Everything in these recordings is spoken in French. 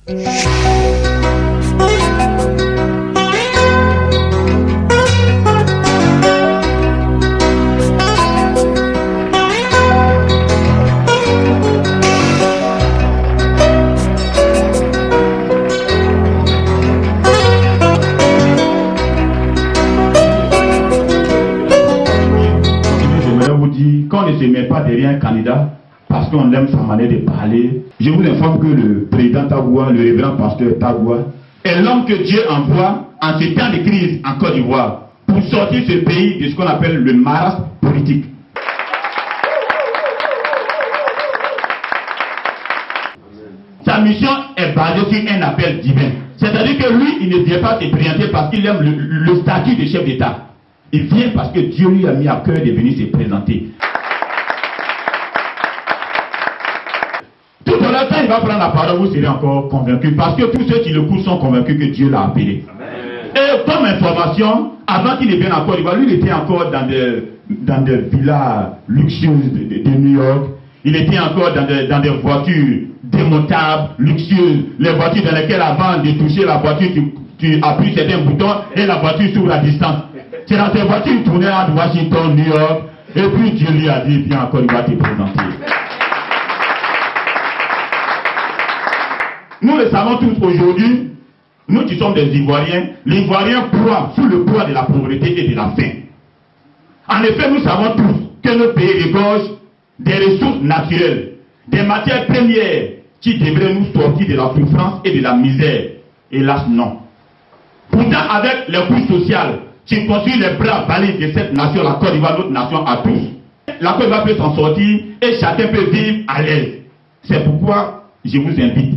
Quand on ne se met pas derrière un candidat parce qu'on aime sa manière de parler, je vous informe que le président Tagoua, le révérend pasteur Tagoua, est l'homme que Dieu envoie en ces temps de crise en Côte d'Ivoire pour sortir ce pays de ce qu'on appelle le marasme politique. Sa mission est basée sur un appel divin. C'est-à-dire que lui, il ne vient pas se présenter parce qu'il aime le statut de chef d'État. Il vient parce que Dieu lui a mis à cœur de venir se présenter. Tout à l'heure, quand il va prendre la parole, vous serez encore convaincus. Parce que tous ceux qui le courent sont convaincus que Dieu l'a appelé. Amen. Et comme information, avant qu'il ne vienne en Côte d'Ivoire, lui, il était encore dans des villas luxueuses de New York. Il était encore dans des voitures démontables, luxueuses. Les voitures dans lesquelles, avant de toucher la voiture, tu appuies certains boutons et la voiture s'ouvre à distance. C'est dans ces voitures qu'il tournait à Washington, New York. Et puis Dieu lui a dit, viens en Côte d'Ivoire te présenter. Nous le savons tous aujourd'hui, nous qui sommes des Ivoiriens, les Ivoiriens croient sous le poids de la pauvreté et de la faim. En effet, nous savons tous que notre pays regorge des ressources naturelles, des matières premières qui devraient nous sortir de la souffrance et de la misère. Hélas, non. Pourtant, avec les couches sociales qui construisent les bras valides de cette nation, la Côte d'Ivoire, notre nation à tous, la Côte d'Ivoire peut s'en sortir et chacun peut vivre à l'aise. C'est pourquoi je vous invite,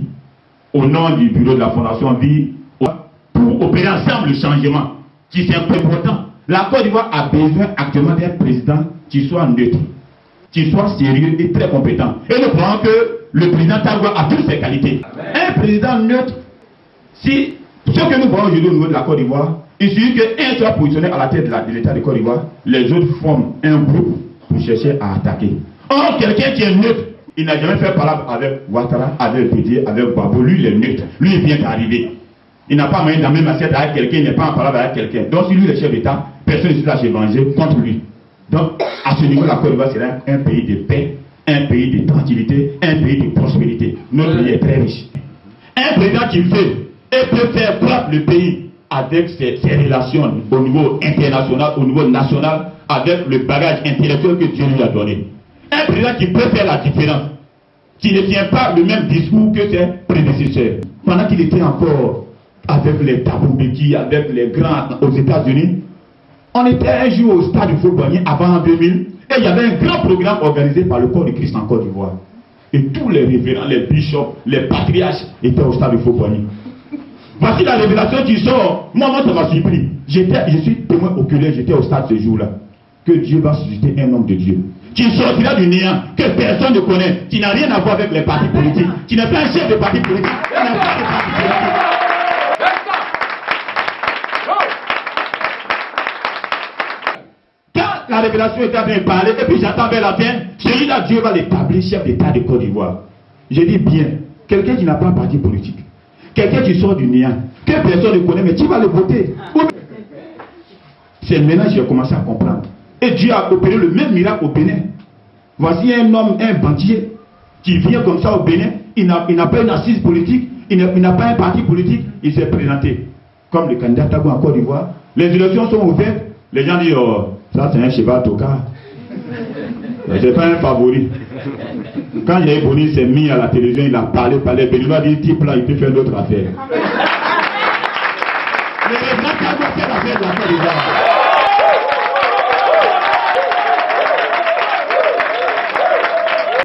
au nom du bureau de la Fondation Vie, pour opérer ensemble le changement qui est important. La Côte d'Ivoire a besoin actuellement d'un président qui soit neutre, qui soit sérieux et très compétent. Et nous croyons que le président Tagoua a toutes ses qualités. Amen. Un président neutre, si ce que nous voyons aujourd'hui au niveau de la Côte d'Ivoire, il suffit qu'un soit positionné à la tête de l'État de Côte d'Ivoire, les autres forment un groupe pour chercher à attaquer. Or, quelqu'un qui est neutre, il n'a jamais fait palabre avec Ouattara, avec Bédié, avec Babo. Lui, il est neutre. Lui, il vient d'arriver. Il n'a pas moyen dans la même assiette avec quelqu'un, il n'est pas en palabre avec quelqu'un. Donc, si lui, le chef d'État, personne ne se lâche venger contre lui. Donc, à ce niveau, la Côte d'Ivoire sera un pays de paix, un pays de tranquillité, un pays de prospérité. Notre pays est très riche. Un président qui veut et peut faire croître le pays avec ses relations au niveau international, au niveau national, avec le bagage intellectuel que Dieu lui a donné. Un président qui peut faire la différence, qui ne tient pas le même discours que ses prédécesseurs. Pendant qu'il était encore avec les Thabo Mbeki, avec les grands aux États-Unis, on était un jour au stade du Faux-Boigny avant 2000, et il y avait un grand programme organisé par le corps de Christ en Côte d'Ivoire. Et tous les révérends, les bishops, les patriarches étaient au stade du Faux-Boigny. Voici la révélation qui sort. Moi, ça m'a surpris. Je suis témoin oculaire, j'étais au stade ce jour-là. Que Dieu va susciter un homme de Dieu qui sortira du néant, que personne ne connaît, qui n'a rien à voir avec les partis politiques, qui n'est pas un chef de parti politique, qui n'a pas de parti politique. Quand la révélation était en train de parler, et puis j'attends vers la fin, celui-là, Dieu va l'établir chef d'État de Côte d'Ivoire. Je dis bien, quelqu'un qui n'a pas de parti politique, quelqu'un qui sort du néant, que personne ne connaît, mais qui va le voter? C'est maintenant que j'ai commencé à comprendre. Et Dieu a opéré le même miracle au Bénin. Voici un homme, un banquier, qui vient comme ça au Bénin. Il n'a pas une assise politique, il n'a pas un parti politique. Il s'est présenté comme le candidat Tagoua en Côte d'Ivoire. Les élections sont ouvertes. Les gens disent, oh, ça c'est un cheval tocard. C'est pas un favori. Quand il y a Boni s'est mis à la télévision, il a parlé. Benoît dit, type là, il peut faire d'autres affaires. Le président Tagoua fait l'affaire de la Côte d'Ivoire.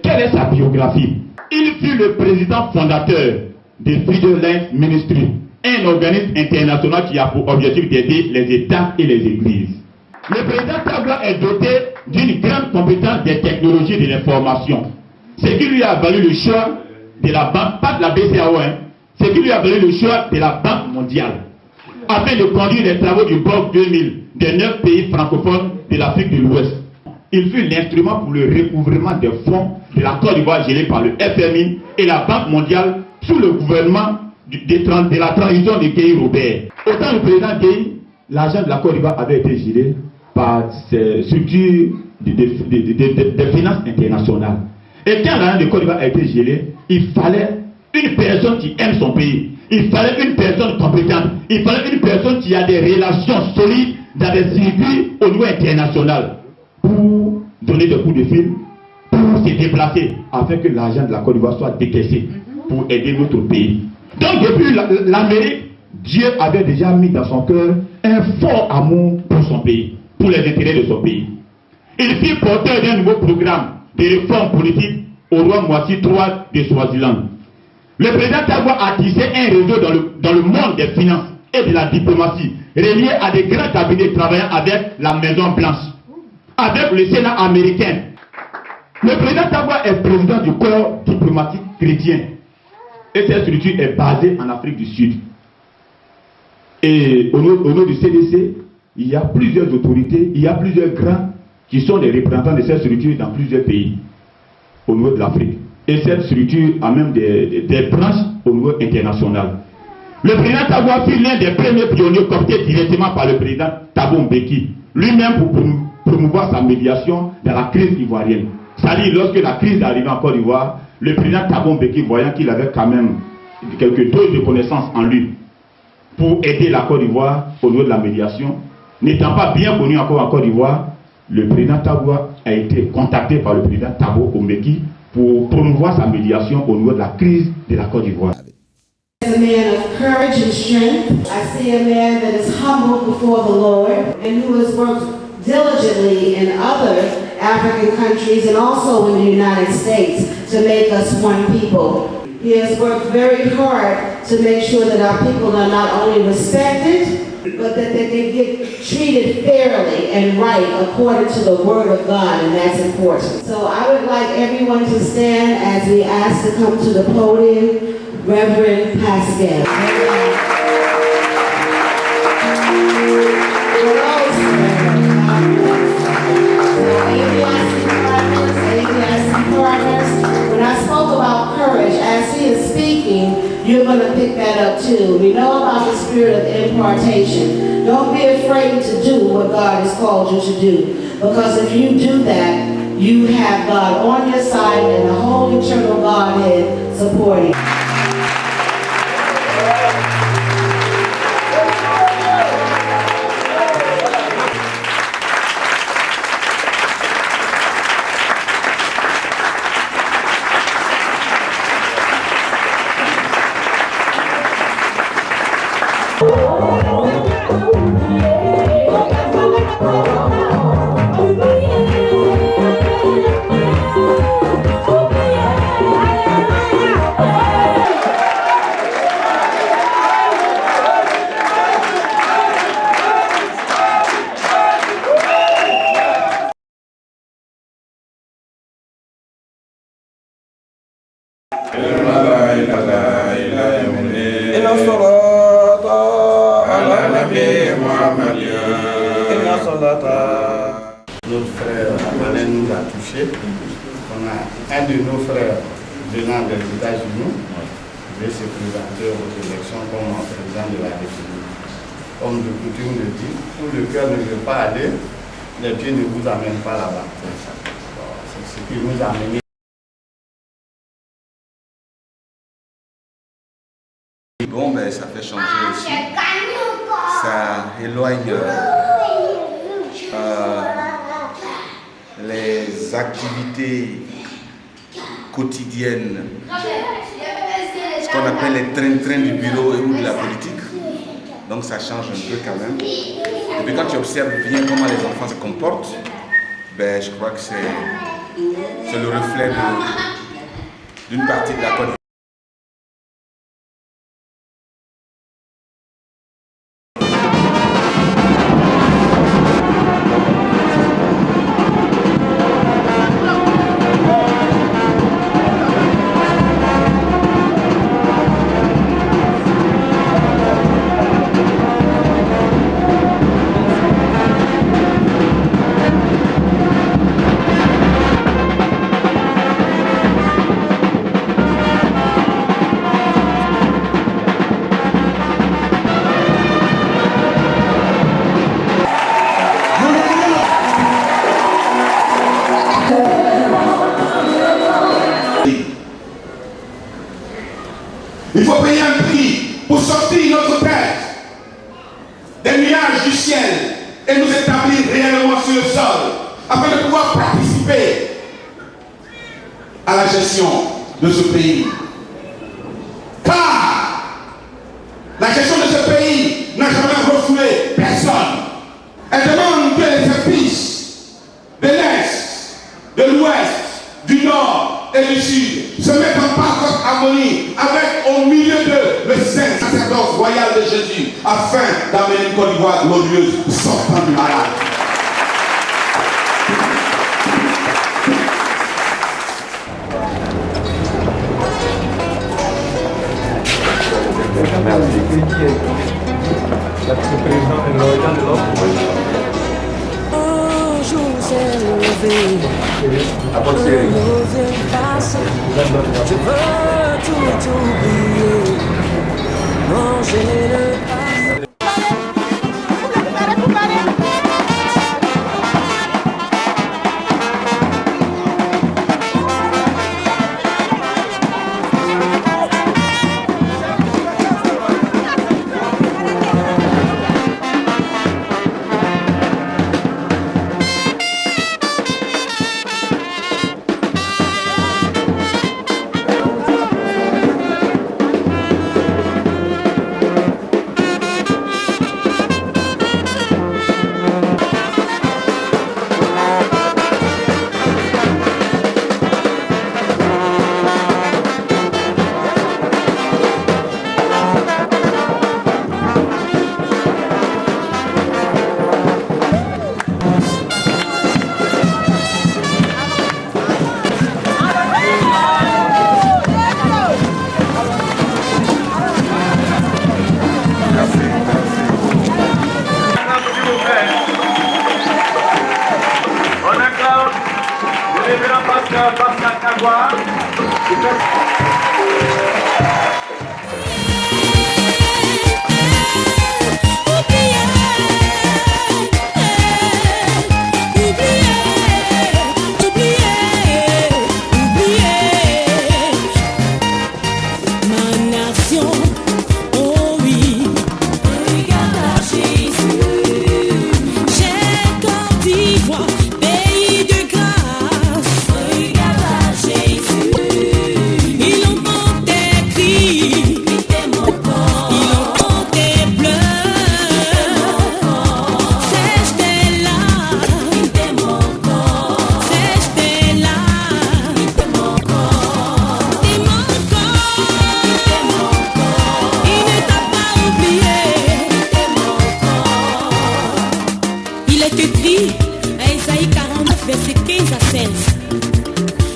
Quelle est sa biographie? Il fut le président fondateur de Freedom Life Ministry, un organisme international qui a pour objectif d'aider les États et les Églises. Le président Tagoua est doté d'une grande compétence des technologies de l'information. Ce qui lui a valu le choix de la banque, pas de la BCAO, ce qui lui a valu le choix de la Banque mondiale, afin de conduire les travaux du BOC 2000 des 9 pays francophones de l'Afrique de l'Ouest. Il fut l'instrument pour le recouvrement des fonds de la Côte d'Ivoire géré par le FMI et la Banque mondiale sous le gouvernement de la transition de Gueye Robert. Autant le président Gueye, l'argent de la Côte d'Ivoire avait été géré par ces structures de finances internationales. Et quand l'argent de Côte d'Ivoire a été géré, il fallait une personne qui aime son pays. Il fallait une personne compétente. Il fallait une personne qui a des relations solides dans des circuits au niveau international pour donner des coups de fil, pour se déplacer, afin que l'argent de la Côte d'Ivoire soit décaissé pour aider notre pays. Donc depuis l'Amérique, Dieu avait déjà mis dans son cœur un fort amour pour son pays, pour les intérêts de son pays. Il fit porteur d'un nouveau programme de réforme politique au roi Moissi III de Swaziland. Le président Tagbo a tissé un réseau dans le monde des finances et de la diplomatie, relié à des grands cabinets travaillant avec la Maison Blanche, avec le Sénat américain. Le président Tagbo est président du corps diplomatique chrétien. Et cette structure est basée en Afrique du Sud. Et au nom du CDC, il y a plusieurs autorités, il y a plusieurs grands qui sont les représentants de cette structure dans plusieurs pays au niveau de l'Afrique. Et cette structure a même des branches au niveau international. Le président Tagbo fut l'un des premiers pionniers cooptés directement par le président Thabo Mbeki, lui-même pour promouvoir sa médiation dans la crise ivoirienne. C'est-à-dire, lorsque la crise est arrivée en Côte d'Ivoire, le président Thabo Mbeki, voyant qu'il avait quand même quelques doses de connaissances en lui pour aider la Côte d'Ivoire au niveau de la médiation, n'étant pas bien connu encore en Côte d'Ivoire, le président Tagbo a été contacté par le président Thabo Mbeki pour promouvoir sa médiation au niveau de la crise de la Côte d'Ivoire. As a man of courage and strength, I see a man that is humble before the Lord and who has worked diligently in other African countries and also in the United States to make us one people. He has worked very hard to make sure that our people are not only respected, but that they get treated fairly and right according to the Word of God, and that's important. So I would like everyone to stand as we ask to come to the podium, Reverend Pascal. When I spoke about courage, as he is speaking, you're going to pick that up too. We know about the spirit of impartation. Don't be afraid to do what God has called you to do. Because if you do that, you have God on your side and the whole eternal Godhead supporting. Notre frère Alain nous a touchés. On a un de nos frères venant des États-Unis qui veut se présenter aux élections comme président de la République. Comme de coutume le dit, où le cœur ne veut pas aller, les pieds ne vous amènent pas là-bas. C'est ce qui nous a amené. Bon, ben, ça fait changer aussi. Ça éloigne les activités quotidiennes, ce qu'on appelle les trains-trains du bureau ou de la politique. Donc ça change un peu quand même. Et puis quand tu observes bien comment les enfants se comportent, ben, je crois que c'est le reflet d'une partie de la Côte d'Ivoire. faut payer un prix pour sortir notre tête des nuages du ciel et nous établir réellement sur le sol afin de pouvoir participer à la gestion de ce pays. Car la gestion de ce pays n'a jamais refoulé personne. Elle demande que les épices de l'Est, de l'Ouest, du Nord et du Sud se mettent en parfaite harmonie avec au milieu d'eux le saint sacerdoce royal de Jésus afin d'amener une Côte d'Ivoire glorieuse sortant du malade. Un jour s'est levé, un nouveau passe. Je veux tout oublier, manger le passé.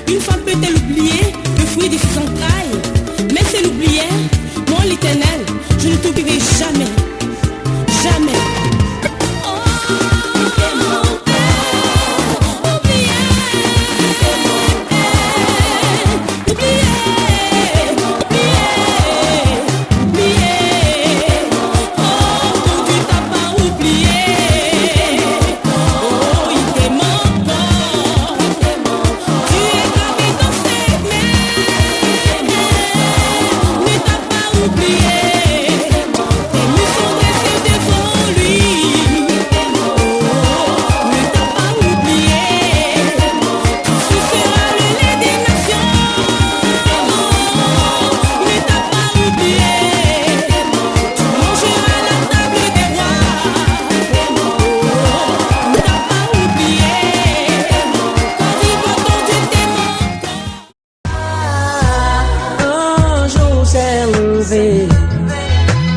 Une femme peut-elle oublier le fruit de ses entrailles? Mais c'est l'oublier, moi l'Éternel, je ne t'oublierai jamais, jamais.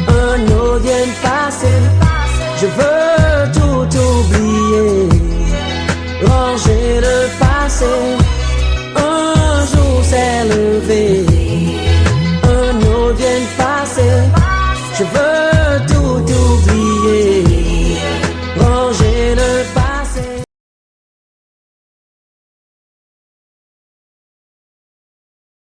Un eau vient passer, je veux